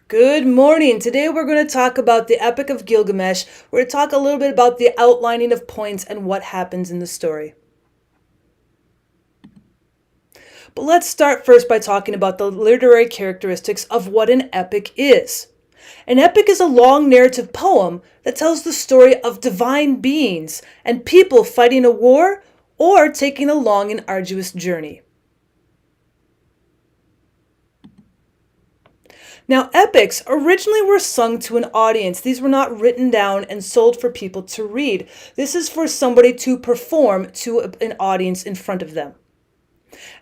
Good morning. Today we're going to talk about the Epic of Gilgamesh. We're going to talk a little bit about the outlining of points and what happens in the story. But let's start first by talking about the literary characteristics of what an epic is. An epic is a long narrative poem that tells the story of divine beings and people fighting a war or taking a long and arduous journey. Now, epics originally were sung to an audience. These were not written down and sold for people to read. This is for somebody to perform to an audience in front of them.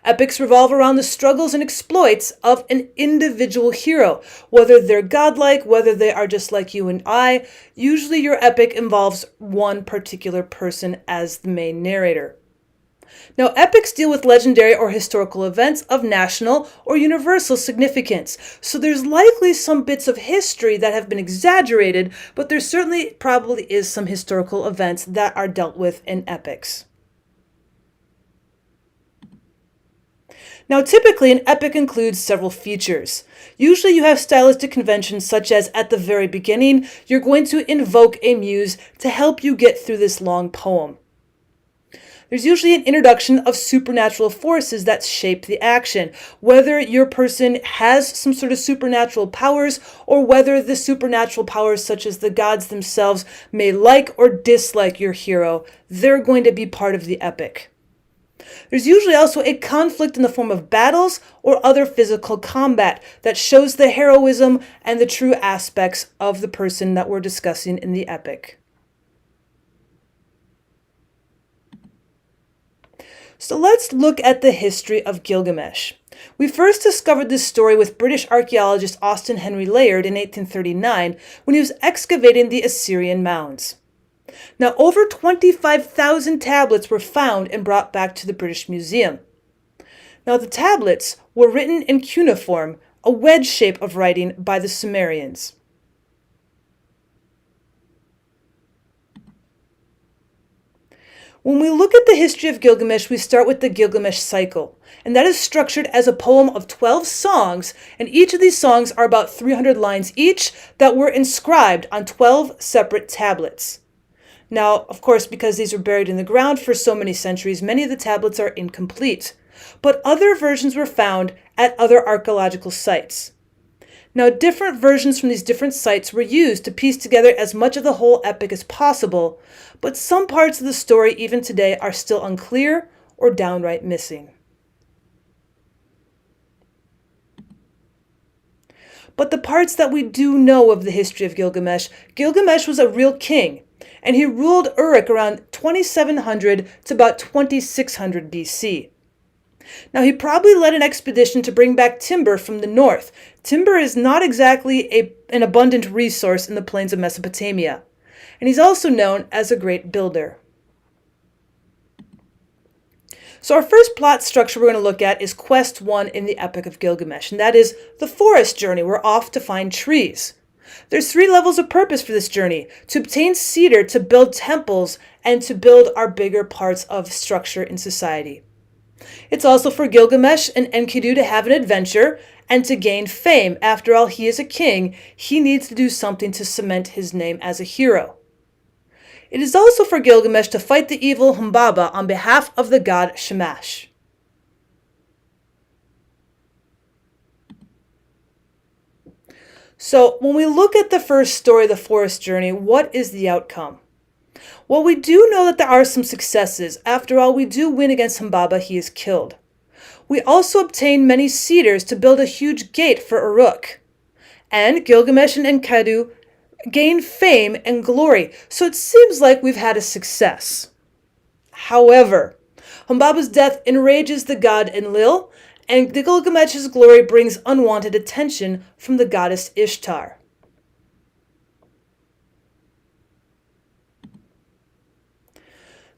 Epics revolve around the struggles and exploits of an individual hero, whether they're godlike, whether they are just like you and I. Usually your epic involves one particular person as the main narrator. Now, epics deal with legendary or historical events of national or universal significance. So there's likely some bits of history that have been exaggerated, but there certainly probably is some historical events that are dealt with in epics. Now, typically, an epic includes several features. Usually you have stylistic conventions such as at the very beginning, you're going to invoke a muse to help you get through this long poem. There's usually an introduction of supernatural forces that shape the action, whether your person has some sort of supernatural powers or whether the supernatural powers such as the gods themselves may like or dislike your hero, they're going to be part of the epic. There's usually also a conflict in the form of battles or other physical combat that shows the heroism and the true aspects of the person that we're discussing in the epic. So let's look at the history of Gilgamesh. We first discovered this story with British archaeologist Austen Henry Layard in 1839 when he was excavating the Assyrian mounds. Now, over 25,000 tablets were found and brought back to the British Museum. Now, the tablets were written in cuneiform, a wedge shape of writing by the Sumerians. When we look at the history of Gilgamesh, we start with the Gilgamesh cycle, and that is structured as a poem of 12 songs, and each of these songs are about 300 lines each that were inscribed on 12 separate tablets. Now, of course, because these were buried in the ground for so many centuries, many of the tablets are incomplete, but other versions were found at other archaeological sites. Now, different versions from these different sites were used to piece together as much of the whole epic as possible, but some parts of the story even today are still unclear or downright missing. But the parts that we do know of the history of Gilgamesh, Gilgamesh was a real king, and he ruled Uruk around 2700 to about 2600 BC. Now, he probably led an expedition to bring back timber from the north. Timber is not exactly an abundant resource in the plains of Mesopotamia. And he's also known as a great builder. So our first plot structure we're going to look at is Quest 1 in the Epic of Gilgamesh, and that is the forest journey. We're off to find trees. There's 3 levels of purpose for this journey: to obtain cedar, to build temples, and to build our bigger parts of structure in society. It's also for Gilgamesh and Enkidu to have an adventure and to gain fame. After all, he is a king. He needs to do something to cement his name as a hero. It is also for Gilgamesh to fight the evil Humbaba on behalf of the god Shamash. So when we look at the first story, the forest journey, what is the outcome? Well, we do know that there are some successes. After all, we do win against Humbaba. He is killed. We also obtain many cedars to build a huge gate for Uruk. And Gilgamesh and Enkidu gain fame and glory, so it seems like we've had a success. However, Humbaba's death enrages the god Enlil, and Gilgamesh's glory brings unwanted attention from the goddess Ishtar.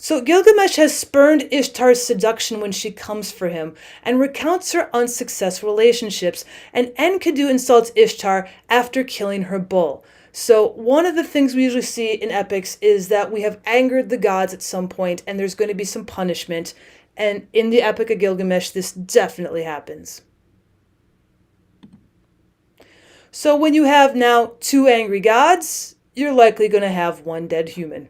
So Gilgamesh has spurned Ishtar's seduction when she comes for him and recounts her unsuccessful relationships, and Enkidu insults Ishtar after killing her bull. So one of the things we usually see in epics is that we have angered the gods at some point and there's going to be some punishment, and in the Epic of Gilgamesh this definitely happens. So when you have now two angry gods, you're likely going to have one dead human.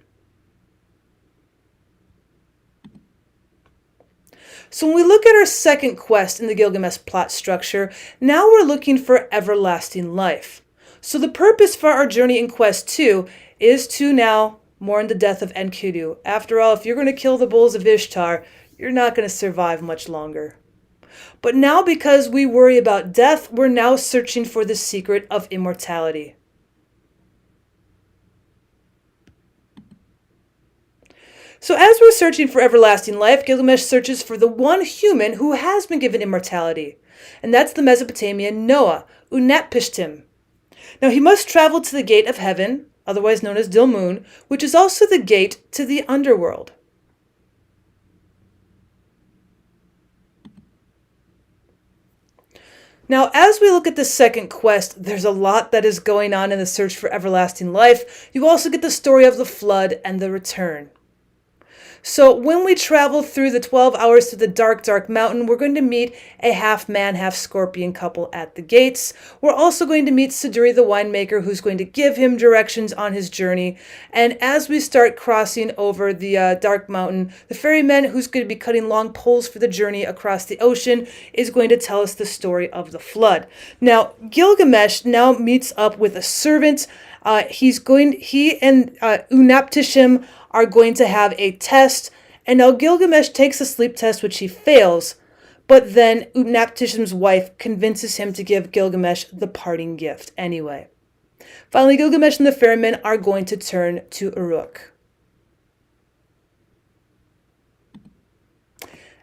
So when we look at our second quest in the Gilgamesh plot structure, now we're looking for everlasting life. So the purpose for our journey in quest 2 is to now mourn the death of Enkidu. After all, if you're going to kill the bulls of Ishtar, you're not going to survive much longer. But now because we worry about death, we're now searching for the secret of immortality. So as we're searching for everlasting life, Gilgamesh searches for the one human who has been given immortality. And that's the Mesopotamian Noah, Utnapishtim. Now he must travel to the gate of heaven, otherwise known as Dilmun, which is also the gate to the underworld. Now, as we look at the second quest, there's a lot that is going on in the search for everlasting life. You also get the story of the flood and the return. So when we travel through the 12 hours to the dark, dark mountain, we're going to meet a half-man, half-scorpion couple at the gates. We're also going to meet Siduri the winemaker, who's going to give him directions on his journey. And as we start crossing over the dark mountain, the ferryman, who's going to be cutting long poles for the journey across the ocean, is going to tell us the story of the flood. Now, Gilgamesh now meets up with a servant. He and Utnapishtim are going to have a test, and now Gilgamesh takes a sleep test, which he fails, but then Utnapishtim's wife convinces him to give Gilgamesh the parting gift anyway. Finally, Gilgamesh and the ferryman are going to turn to Uruk.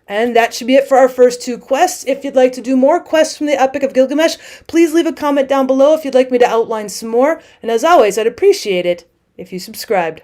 And that should be it for our first two quests. If you'd like to do more quests from the Epic of Gilgamesh, please leave a comment down below if you'd like me to outline some more. And as always, I'd appreciate it if you subscribed.